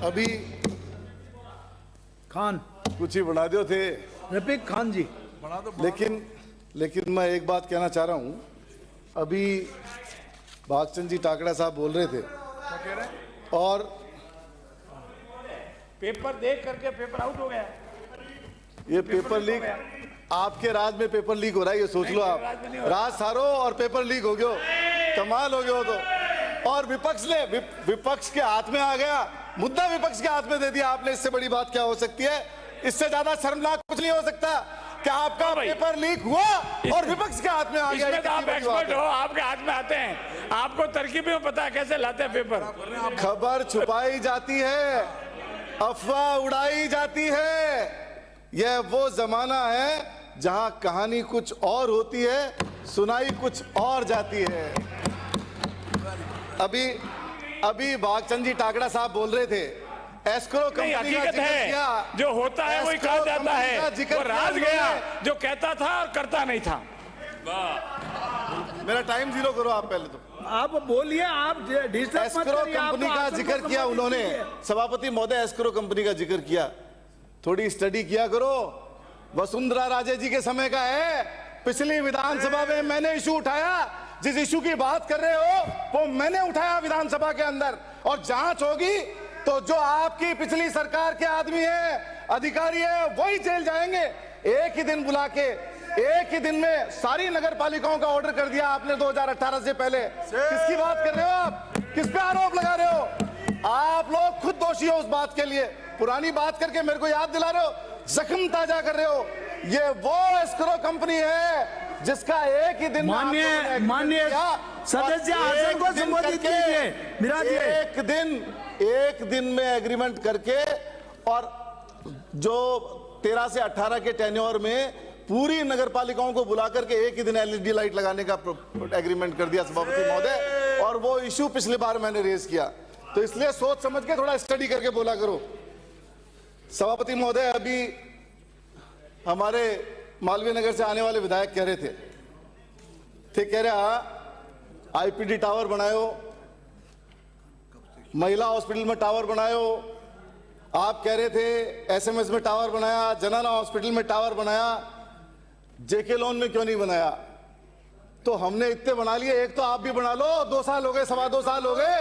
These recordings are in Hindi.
अभी खान कुछ ही बना दो थे रफीक खान जी। लेकिन मैं एक बात कहना चाह रहा हूं। अभी भागचंद जी टाकड़ा साहब बोल रहे थे और पेपर देख करके पेपर आउट हो गया। ये पेपर लीक आपके राज में पेपर लीक हो रहा है, ये सोच लो आप। राज सारो और पेपर लीक हो गयो, कमाल हो गया तो। और विपक्ष के हाथ में आ गया मुद्दा, विपक्ष के हाथ में दे दिया आपने। इससे बड़ी बात क्या हो सकती है? इससे ज्यादा शर्मनाक कुछ नहीं हो सकता कि आपका पेपर लीक हुआ और विपक्ष के हाथ में आ गया। इसमें तो आप एक्सपर्ट हो, आपके हाथ में आते हैं, आपको तरकीबें पता है कैसे लाते हैं पेपर। खबर छुपाई जाती है, अफवाह उड़ाई जाती है। यह वो जमाना है जहां कहानी कुछ और होती है, सुनाई कुछ और जाती है। अभी भागचंद जी टाकड़ा साहब बोल रहे थे एस्क्रो कंपनी का हकीकत है, जो होता है वही कहा जाता है। वो राज गया जो कहता था और करता नहीं था। मेरा टाइम जीरो करो आप पहले तो। आप बोलिए, आप एस्क्रो कंपनी का जिक्र किया उन्होंने, सभापति महोदय एस्क्रो कंपनी का जिक्र किया। थोड़ी स्टडी किया करो। वसुंधरा राजे जी के समय का है। पिछली विधानसभा में मैंने इशू उठाया, जिस इशू की बात कर रहे हो वो मैंने उठाया विधानसभा के अंदर, और जांच होगी तो जो आपकी पिछली सरकार के आदमी है, अधिकारी है, वही जेल जाएंगे। एक ही दिन बुला के, एक ही दिन में सारी नगर पालिकाओं का ऑर्डर कर दिया आपने 2018 से पहले। किसकी बात कर रहे हो आप? किस पे आरोप लगा रहे हो? आप लोग खुद दोषी हो उस बात के लिए। पुरानी बात करके मेरे को याद दिला रहे हो, जख्म ताजा कर रहे हो। ये वो एस्क्रो कंपनी है जिसका एक ही दिन माननीय सदस्य आसन को संबोधित कीजिए। एक दिन में एग्रीमेंट करके, और जो 13 से 18 के टेन्योर में पूरी नगर पालिकाओं को बुला करके एक ही दिन एलईडी लाइट लगाने का एग्रीमेंट कर दिया सभापति महोदय। और वो इशू पिछली बार मैंने रेज किया, तो इसलिए सोच समझ के थोड़ा स्टडी करके बोला करो। सभापति महोदय, अभी हमारे मालवीय नगर से आने वाले विधायक कह रहे थे कह रहा आईपीडी टावर बनायो, महिला हॉस्पिटल में टावर बनायो। आप कह रहे थे एसएमएस में टावर बनाया, जनाना हॉस्पिटल में टावर बनाया, जेके लोन में क्यों नहीं बनाया? तो हमने इतने बना लिए, एक तो आप भी बना लो। 2 साल हो गए, 2.25 साल हो गए।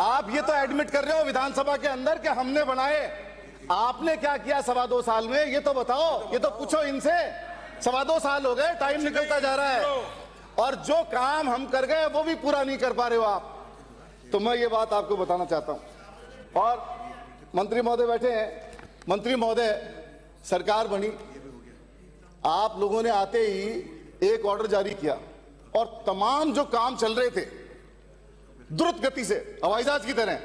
आप ये तो एडमिट कर रहे हो विधानसभा के अंदर कि हमने बनाए। आपने क्या किया 2.25 साल में, ये तो बताओ, ये तो पूछो इनसे। 2.25 साल हो गए, टाइम निकलता जा रहा है, और जो काम हम कर गए वो भी पूरा नहीं कर पा रहे हो आप। तो मैं ये बात आपको बताना चाहता हूं। और मंत्री महोदय बैठे हैं। मंत्री महोदय, सरकार बनी, आप लोगों ने आते ही एक ऑर्डर जारी किया, और तमाम जो काम चल रहे थे द्रुत गति से हवाई जहाज की तरह,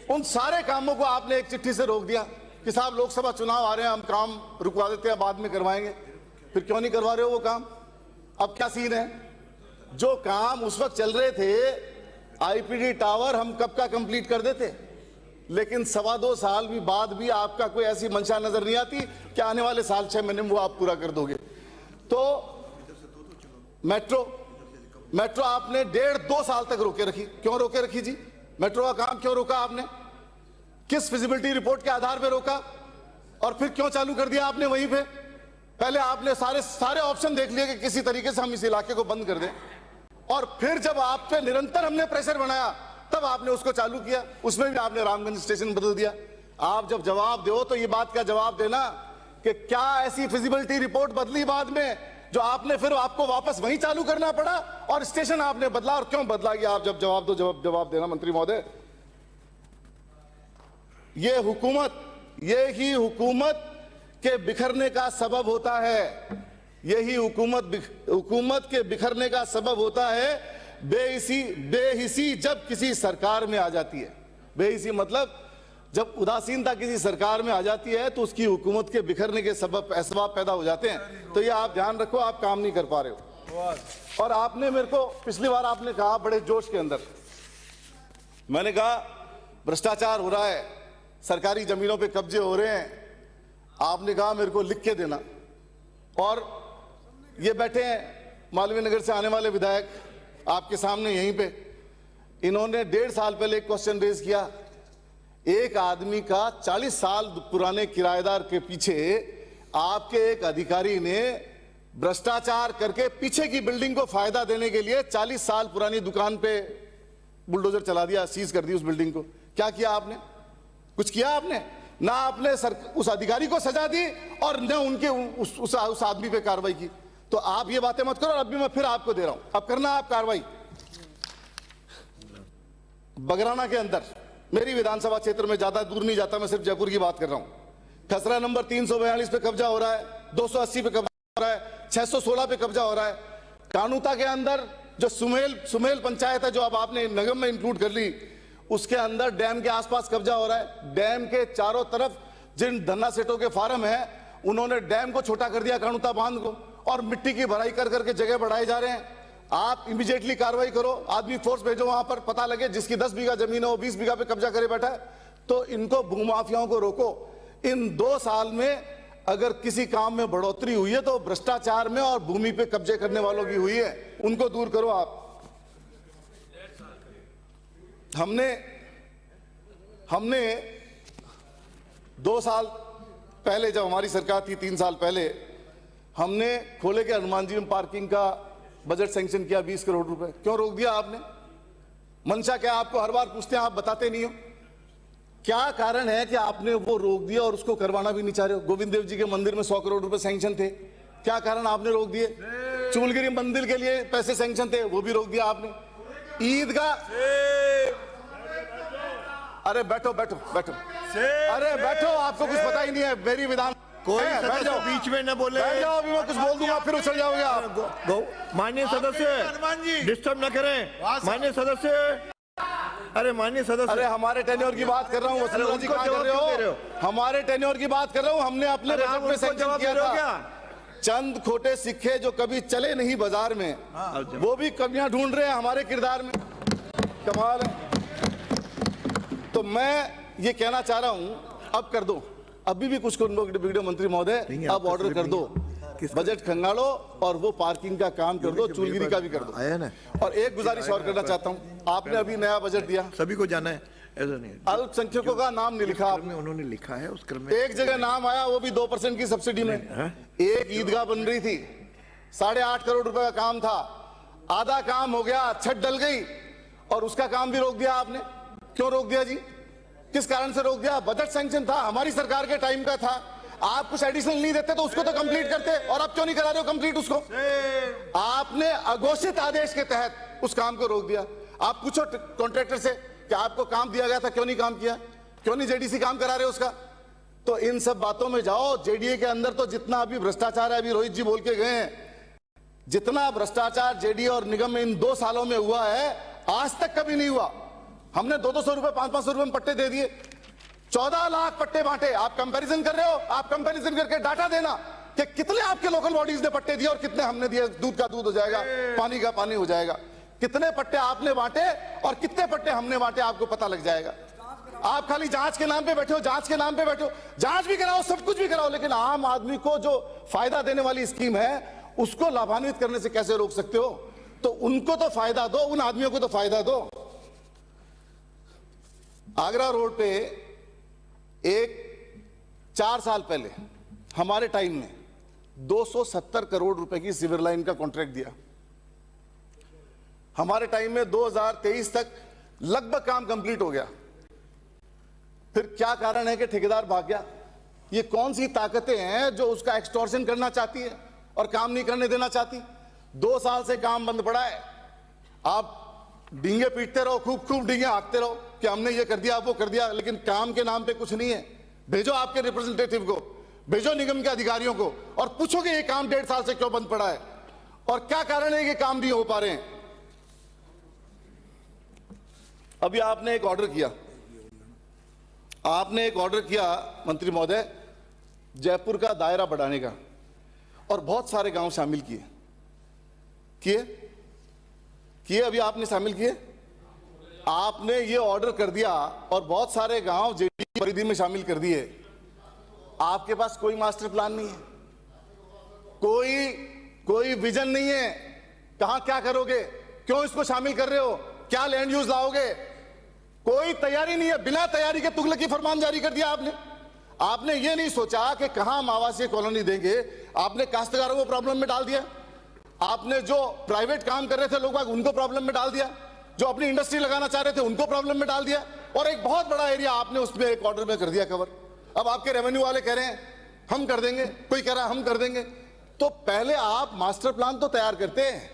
उन सारे कामों को आपने एक चिट्ठी से रोक दिया कि साहब लोकसभा चुनाव आ रहे हैं, हम काम रुकवा देते हैं, बाद में करवाएंगे। फिर क्यों नहीं करवा रहे हो वो काम? अब क्या सीन है? जो काम उस वक्त चल रहे थे, आईपीडी टावर हम कब का कंप्लीट कर देते, लेकिन 2.25 साल भी बाद भी आपका कोई ऐसी मंशा नजर नहीं आती कि आने वाले साल 6 महीने में वो आप पूरा कर दोगे। तो मेट्रो आपने 1.5-2 साल तक रोके रखी। क्यों रोके रखी जी? मेट्रो का काम क्यों रोका आपने? किस फिजिबिलिटी रिपोर्ट के आधार पर रोका? और फिर क्यों चालू कर दिया आपने वहीं पे? पहले आपने सारे ऑप्शन देख लिए कि किसी तरीके से हम इस इलाके को बंद कर दें, और फिर जब आप पे निरंतर हमने प्रेशर बनाया तब आपने उसको चालू किया। उसमें भी आपने रामगंज स्टेशन बदल दिया। आप जब जवाब दो तो ये बात का जवाब देना कि क्या ऐसी फिजिबिलिटी रिपोर्ट बदली बाद में जो आपने फिर आपको वापस वहीं चालू करना पड़ा, और स्टेशन आपने बदला, और क्यों बदला? ये आप जब जवाब दो, जवाब देना मंत्री महोदय। ये ही हुकूमत के बिखरने का सबब होता है। यही हुकूमत के बिखरने का सबब होता है बेहिसी जब किसी सरकार में आ जाती है। बेहिसी मतलब जब उदासीनता किसी सरकार में आ जाती है तो उसकी हुकूमत के बिखरने के असबाब पैदा हो जाते हैं। तो ये आप ध्यान रखो, आप काम नहीं कर पा रहे हो। और आपने मेरे को पिछली बार आपने कहा बड़े जोश के अंदर, मैंने कहा भ्रष्टाचार हो रहा है, सरकारी जमीनों पे कब्जे हो रहे हैं। आपने कहा मेरे को लिख के देना। और ये बैठे हैं मालवीय नगर से आने वाले विधायक आपके सामने यहीं पे, इन्होंने 1.5 साल पहले एक क्वेश्चन रेज किया एक आदमी का 40 साल पुराने किराएदार के पीछे आपके एक अधिकारी ने भ्रष्टाचार करके पीछे की बिल्डिंग को फायदा देने के लिए 40 साल पुरानी दुकान पे बुलडोजर चला दिया, सीज कर दी उस बिल्डिंग को। क्या किया आपने? कुछ किया आपने? ना आपने उस अधिकारी को सजा दी और न उनके उस आदमी पे कार्रवाई की। तो आप ये बातें मत करो। और अभी मैं फिर आपको दे रहा हूं, अब करना आप कार्रवाई। बगराना के अंदर, मेरी विधानसभा क्षेत्र में ज्यादा दूर नहीं जाता, मैं सिर्फ जयपुर की बात कर रहा हूं। खसरा नंबर 342 पे कब्जा हो रहा है, 280 पे कब्जा हो रहा है, 616 पे कब्जा हो रहा है। कानूता के अंदर जो सुमेल पंचायत है, जो अब आपने नगम में इंक्लूड कर ली, उसके अंदर डैम के आसपास कब्जा हो रहा है। डैम के चारों तरफ जिन धन्ना सेठों के फार्म है, उन्होंने डैम को छोटा कर दिया, कानूता बांध को, और मिट्टी की भराई कर करके जगह बढ़ाए जा रहे हैं। आप इमीडिएटली कार्रवाई करो, आदमी फोर्स भेजो वहां पर, पता लगे जिसकी 10 बीघा जमीन है वो 20 बीघा पे कब्जा करे बैठा है। तो इनको भूमाफियाओं को रोको। इन 2 साल में अगर किसी काम में बढ़ोतरी हुई है तो भ्रष्टाचार में और भूमि पे कब्जे करने वालों की हुई है, उनको दूर करो आप। हमने 2 साल पहले, जब हमारी सरकार थी 3 साल पहले, हमने खोले के हनुमान जी में पार्किंग का बजट सैंक्शन किया 20 करोड़ रुपए। क्यों रोक दिया आपने? मंशा क्या? आपको हर बार पूछते हैं, आप बताते नहीं हो। क्या कारण है कि आपने वो रोक दिया और उसको करवाना भी नहीं चाह रहे हो? गोविंद देव जी के मंदिर में 100 करोड़ रुपए सैंक्शन थे, क्या कारण आपने रोक दिए? चूलगिरी मंदिर के लिए पैसे सैंक्शन थे, वो भी रोक दिया आपने। ईदगाह, अरे बैठो बैठो बैठो, अरे बैठो, आपको कुछ पता ही नहीं है। मेरी विधान कोई सदस्य बीच में न बोले। बैठ जाओ, अभी मैं कुछ बोल दूंगा फिर उछल जाओगे आप। माननीय सदस्य डिस्टर्ब न करें। माननीय सदस्य, अरे माननीय सदस्य, अरे हमारे टेन्योर की बात कर रहा हूँ, वसुंधरा जी कहाँ कर रहे हो? हमारे टेन्योर की बात कर रहा हूँ। हमने अपने बजट में सैंक्शन किया था चंद खोटे सिक्के जो कभी चले नहीं बाजार में, वो भी कमियां ढूंढ रहे हैं हमारे किरदार में। कमाल है। तो मैं ये कहना चाह रहा हूं, अब कर दो, अभी भी कुछ वीडियो मंत्री महोदय, अब ऑर्डर कर दो, बजट खंगालो और वो पार्किंग का काम कर दो, चूलगिरी का भी कर दो। आया ना। और एक गुजारिश और करना चाहता हूं, आपने अभी नया बजट दिया, सभी को जाना है, ऐसा नहीं। अल्पसंख्यकों का नाम नहीं लिखा आपने। उन्होंने लिखा है उस क्रम में। एक जगह नाम आया, वो भी 2% की सब्सिडी में। एक ईदगाह बन रही थी, 8.5 करोड़ रुपए का काम था, आधा काम हो गया, छत डल गई और उसका काम भी रोक दिया आपने। क्यों रोक दिया जी? किस कारण से रोक दिया? बजट सैंक्शन था, हमारी सरकार के टाइम का था। आप कुछ एडिशनल नहीं देते तो उसको तो कंप्लीट करते, और अब क्यों नहीं करा रहे हो कंप्लीट उसको? आपने अघोषित आदेश के तहत उस काम को रोक दिया। आप पूछो कॉन्ट्रैक्टर से कि आपको काम दिया गया था, क्यों नहीं काम किया? क्यों नहीं जेडीसी काम करा रहे उसका? तो इन सब बातों में जाओ। जेडीए के अंदर तो जितना अभी भ्रष्टाचार है, अभी रोहित जी बोल के गए हैं, जितना भ्रष्टाचार जेडीए और निगम में इन 2 सालों में हुआ है, आज तक कभी नहीं हुआ। हमने 200 रुपए 500 रुपए में पट्टे दे दिए, 14 लाख पट्टे बांटे। आप कंपैरिजन कर रहे हो? आप कंपैरिजन करके डाटा देना कि कितने आपके लोकल बॉडीज ने पट्टे दिए और कितने हमने दिए। दूध का दूध हो जाएगा, पानी का पानी हो जाएगा। कितने पट्टे आपने बांटे और कितने पट्टे हमने बांटे, आपको पता लग जाएगा। आप खाली जांच के नाम पे बैठे हो, जांच के नाम पे बैठे हो। जांच भी कराओ, सब कुछ भी कराओ, लेकिन आम आदमी को जो फायदा देने वाली स्कीम है उसको लाभान्वित करने से कैसे रोक सकते हो? तो उनको तो फायदा दो, उन आदमियों को तो फायदा दो। आगरा रोड पे एक 4 साल पहले हमारे टाइम में 270 करोड़ रुपए की सीवर लाइन का कॉन्ट्रैक्ट दिया। हमारे टाइम में 2023 तक लगभग काम कंप्लीट हो गया। फिर क्या कारण है कि ठेकेदार भाग गया? ये कौन सी ताकतें हैं जो उसका एक्सटॉर्शन करना चाहती है और काम नहीं करने देना चाहती? 2 साल से काम बंद पड़ा है। आप डींगे पीटते रहो, खूब खूब डींगे हाँकते रहो कि हमने ये कर दिया, वो कर दिया, लेकिन काम के नाम पे कुछ नहीं है। भेजो आपके रिप्रेजेंटेटिव को, भेजो निगम के अधिकारियों को और पूछो कि ये काम 1.5 साल से क्यों बंद पड़ा है और क्या कारण है कि काम नहीं हो पा रहे हैं। अभी आपने एक ऑर्डर किया, मंत्री महोदय, जयपुर का दायरा बढ़ाने का, और बहुत सारे गांव शामिल किए अभी आपने शामिल किए। आपने ये ऑर्डर कर दिया और बहुत सारे गांव जेडीए परिधि में शामिल कर दिए। आपके पास कोई मास्टर प्लान नहीं है, कोई विजन नहीं है। कहां क्या करोगे? क्यों इसको शामिल कर रहे हो? क्या लैंड यूज लाओगे? कोई तैयारी नहीं है, बिना तैयारी के तुगलकी फरमान जारी कर दिया आपने। आपने ये नहीं सोचा कि कहां हम आवासीय कॉलोनी देंगे, आपने काश्तकारों को प्रॉब्लम में डाल दिया। आपने जो प्राइवेट काम कर रहे थे लोग उनको प्रॉब्लम में डाल दिया, जो अपनी इंडस्ट्री लगाना चाह रहे थे उनको प्रॉब्लम में डाल दिया, और एक बहुत बड़ा एरिया आपने उसमें एक ऑर्डर में कर दिया कवर। अब आपके रेवेन्यू वाले कह रहे हैं हम कर देंगे, कोई कह रहा है हम कर देंगे। तो पहले आप मास्टर प्लान तो तैयार करते हैं,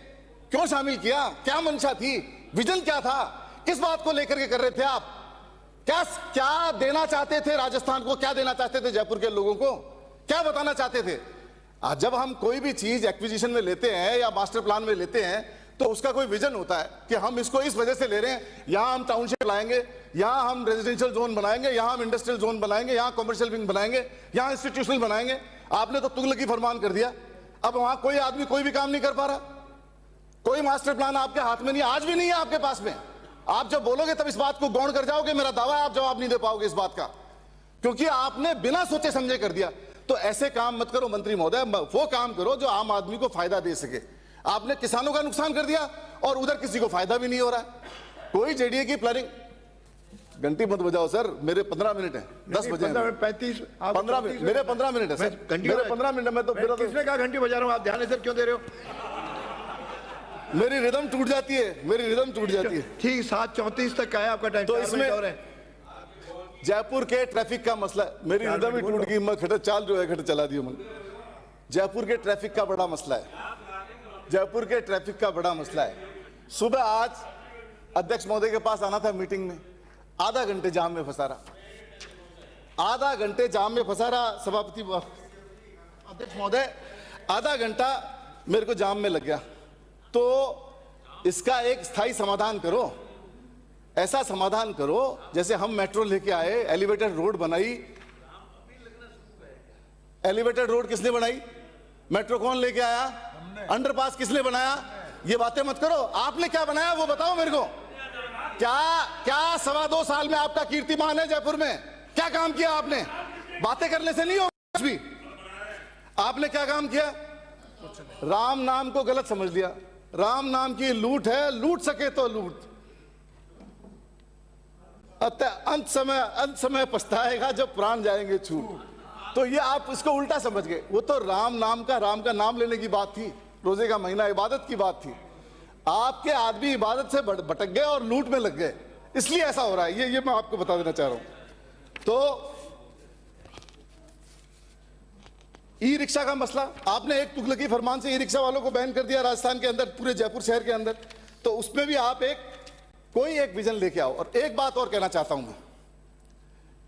क्यों शामिल किया? क्या मंशा थी, विजन क्या था, किस बात को लेकर के कर रहे थे आप? क्या देना चाहते थे राजस्थान को, क्या देना चाहते थे जयपुर के लोगों को, क्या बताना चाहते थे? जब हम कोई भी चीज एक्विजिशन में लेते हैं या मास्टर प्लान में लेते हैं तो उसका कोई विजन होता है कि हम इसको इस वजह से ले रहे हैं, यहां हम टाउनशिप लाएंगे, यहां हम रेजिडेंशियल जोन बनाएंगे, यहां हम इंडस्ट्रियल जोन बनाएंगे, यहां कमर्शियल विंग बनाएंगे, यहां इंस्टीट्यूशनल बनाएंगे। आपने तो तुगलकी फरमान कर दिया। अब वहां कोई आदमी कोई भी काम नहीं कर पा रहा, कोई मास्टर प्लान आपके हाथ में नहीं, आज भी नहीं है आपके पास में। आप जब बोलोगे तब इस बात को गौण कर जाओगे, मेरा दावा है आप जवाब नहीं दे पाओगे इस बात का, क्योंकि आपने बिना सोचे समझे कर दिया। तो ऐसे काम मत करो मंत्री महोदय, वो काम करो जो आम आदमी को फायदा दे सके। आपने किसानों का नुकसान कर दिया और उधर किसी को फायदा भी नहीं हो रहा है। कोई जेडीए की प्लानिंग, घंटी मत बजाओ सर, मेरे 15 मिनट है, 10 बजे 35 15 मिनट, मेरे 15 मिनट है सर, मेरे 15 मिनट में तो किसने कहा घंटी बजा रहा हूं? आप ध्यान से क्यों दे रहे हो? मेरी रिदम टूट जाती है, मेरी रिदम टूट जाती है। ठीक 7:34 तक का है आपका टाइम। तो इसमें जयपुर के ट्रैफिक का मसला, मेरी रिदम ही टूट गई, मैं खटर चाल जो है खटर चला दिया मैंने। जयपुर के ट्रैफिक का बड़ा मसला है, जयपुर के ट्रैफिक का बड़ा मसला है। सुबह आज अध्यक्ष महोदय के पास आना था मीटिंग में, आधा घंटे जाम में फंसा रहा, आधा घंटे जाम में फंसा रहा सभापति अध्यक्ष महोदय, आधा घंटा मेरे को जाम में लग गया। तो इसका एक स्थायी समाधान करो, ऐसा समाधान करो जैसे हम मेट्रो लेके आए, एलिवेटेड रोड बनाई। एलिवेटेड रोड किसने बनाई? मेट्रो कौन लेके आया? अंडरपास किसने बनाया? ये बातें मत करो, आपने क्या बनाया वो बताओ मेरे को। क्या 2.25 साल में आपका कीर्तिमान है जयपुर में? क्या काम किया आपने? बातें करने से नहीं होगा कुछ भी। आपने क्या काम किया? राम नाम को गलत समझ लिया, राम नाम की लूट है, लूट सके तो लूट, अंत समय पछताएगा जब प्राण जाएंगे छूट। तो ये आप इसको उल्टा समझ गए। वो तो राम का नाम लेने की बात थी, रोजे का महीना इबादत की बात थी। आपके आदमी इबादत से भटक गए और लूट में लग गए, इसलिए ऐसा हो रहा है। ये मैं आपको बता देना चाह रहा हूं। तो ई रिक्शा का मसला, आपने एक तुगलकी फरमान से ई रिक्शा वालों को बैन कर दिया राजस्थान के अंदर, पूरे जयपुर शहर के अंदर। तो उसमें भी आप कोई एक विजन लेके आओ। और एक बात और कहना चाहता हूं मैं,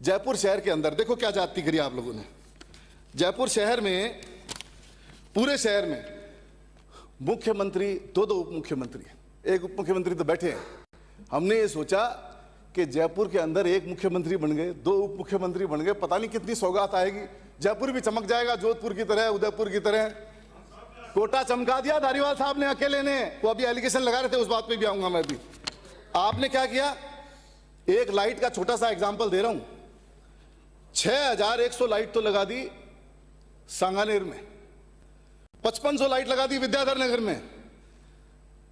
जयपुर शहर के अंदर देखो क्या जाती करी आप लोगों ने। जयपुर शहर में, पूरे शहर में मुख्यमंत्री, दो उप मुख्यमंत्री, एक उप मुख्यमंत्री तो बैठे हैं। हमने ये सोचा कि जयपुर के अंदर एक मुख्यमंत्री बन गए, 2 उप मुख्यमंत्री बन गए, पता नहीं कितनी सौगात आएगी, जयपुर भी चमक जाएगा, जोधपुर की तरह, उदयपुर की तरह। कोटा चमका दिया धारीवाल साहब ने अकेले ने, वो अभी एलिगेशन लगा रहे थे, उस बात पे भी आऊंगा मैं भी। आपने क्या किया? एक लाइट का छोटा सा एग्जांपल दे रहा हूं, 6100 लाइट तो लगा दी सांगानेर में, 5500 लाइट लगा दी विद्याधर नगर में,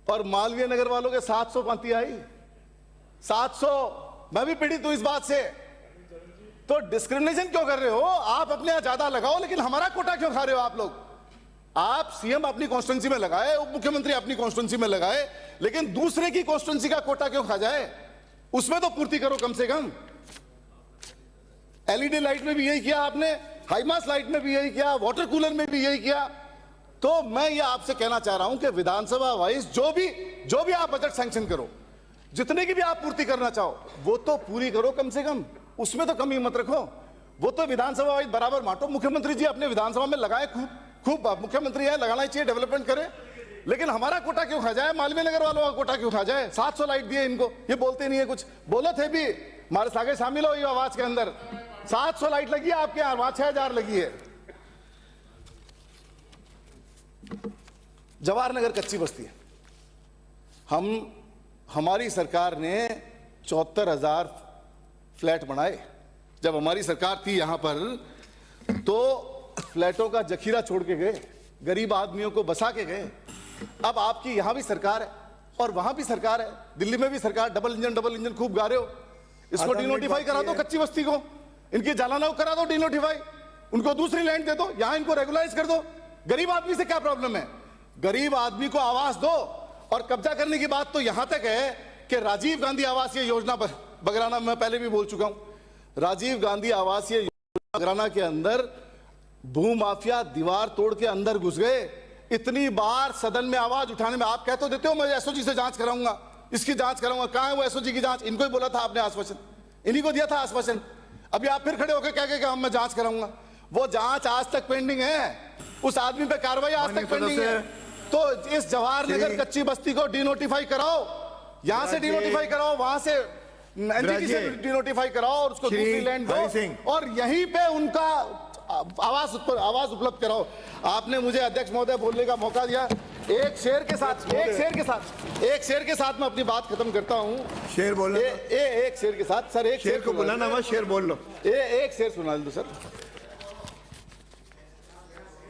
और मालवीय नगर वालों के 700 पाती आई। 700। मैं भी पीड़ित हूं इस बात से। तो डिस्क्रिमिनेशन क्यों कर रहे हो आप? अपने यहां ज्यादा लगाओ, लेकिन हमारा कोटा क्यों खा रहे हो आप लोग? आप सीएम अपनी कॉन्स्टिट्यूंसी में लगाए, उप मुख्यमंत्री अपनी कॉन्स्टिट्यूंसी में लगाए, लेकिन दूसरे की कॉन्स्टिट्यूंसी का कोटा क्यों खा जाए? उसमें तो पूर्ति करो कम से कम। एलईडी लाइट में भी यही किया आपने, हाईमास लाइट में भी यही किया, वाटर कूलर में भी यही किया। तो मैं ये आपसे कहना चाह रहा हूं कि विधानसभा वाइज जो भी आप बजट सैंक्शन करो, जितने की भी आप पूर्ति करना चाहो, वो तो पूरी करो कम से कम, उसमें तो कमी मत रखो। वो तो विधानसभा वाइज बराबर बांटो। मुख्यमंत्री जी अपने विधानसभा में लगाए, खूब मुख्यमंत्री है, लगाना ही चाहिए, डेवलपमेंट करे, लेकिन हमारा कोटा क्यों खा जाए? मालवीय नगर वालों का कोटा क्यों खा जाए? 700 लाइट दिए इनको, ये बोलते नहीं है कुछ। बोलो थे भी, हमारे सागे शामिल हो ये आवाज के अंदर। 700 लाइट लगी है आपके यहां, वहां 6000 लगी है। जवाहर नगर कच्ची बस्ती है, हमारी सरकार ने 74,000 फ्लैट बनाए। जब हमारी सरकार थी यहां पर, तो फ्लैटों का जखीरा छोड़ के गए, गरीब आदमियों को बसा के गए। अब आपकी यहां भी सरकार है और वहां भी सरकार है, दिल्ली में भी सरकार, डबल इंजन खूब गा रहे हो, इसको डिनोटिफाई करा दो, कच्ची बस्ती को, इनकी जालाना को करा दो डिनोटिफाई, उनको दूसरी लैंड दे दो, यहां इनको रेगुलाइज कर दो। गरीब आदमी से क्या प्रॉब्लम है? गरीब आदमी को आवास दो। और कब्जा करने की बात तो यहां तक है कि राजीव गांधी आवासीय योजना पर बगराना, मैं पहले भी बोल चुका हूं, राजीव गांधी आवासीय योजना बगराना के अंदर भू माफिया दीवार तोड़ के अंदर घुस गए। इतनी बार सदन में आवाज उठाने में आप कह तो देते हो मैं एसओजी से जांच कराऊंगा, इसकी जांच कराऊंगा, कहां है वो एसओजी की जांच? इनको ही बोला था आपने आश्वासन, इन्हीं को दिया था आश्वासन। अभी आप फिर खड़े होकर कह के हम मैं जांच कराऊंगा। वो जांच आज तक पेंडिंग है, उस आदमी पे कार्रवाई आज तक पेंडिंग है। तो इस जवाहर नगर कच्ची बस्ती को डिनोटिफाई कराओ, यहां से डिनोटिफाई कराओ, वहां से एनजीटी से डिनोटिफाई कराओ और उसको दूसरी लैंड दो और यहीं पे उनका आवाज उपलब्ध कराओ। आपने मुझे अध्यक्ष महोदय बोलने का मौका दिया। एक शेर के साथ मैं अपनी बात खत्म करता हूं। शेर बोलो। एक शेर के साथ सर, एक शेर को बुलाना मत, शेर बोल लो। एक शेर सुना दो सर।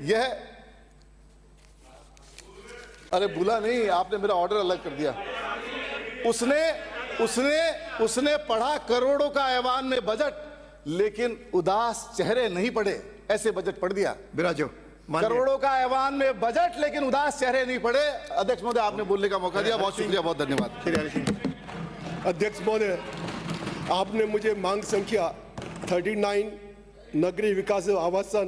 यह अरे बुला नहीं, आपने मेरा ऑर्डर अलग कर दिया। उसने पढ़ा करोड़ों का ऐवान में बजट, लेकिन उदास चेहरे नहीं पड़े, ऐसे बजट पढ़ दिया। विराजो, करोड़ों का ऐवान में बजट, लेकिन उदास चेहरे नहीं पड़े। अध्यक्ष महोदय आपने बोलने का मौका दिया, बहुत शुक्रिया, बहुत धन्यवाद। अध्यक्ष महोदय, आपने मुझे मांग संख्या 39 नगरीय विकास आवासन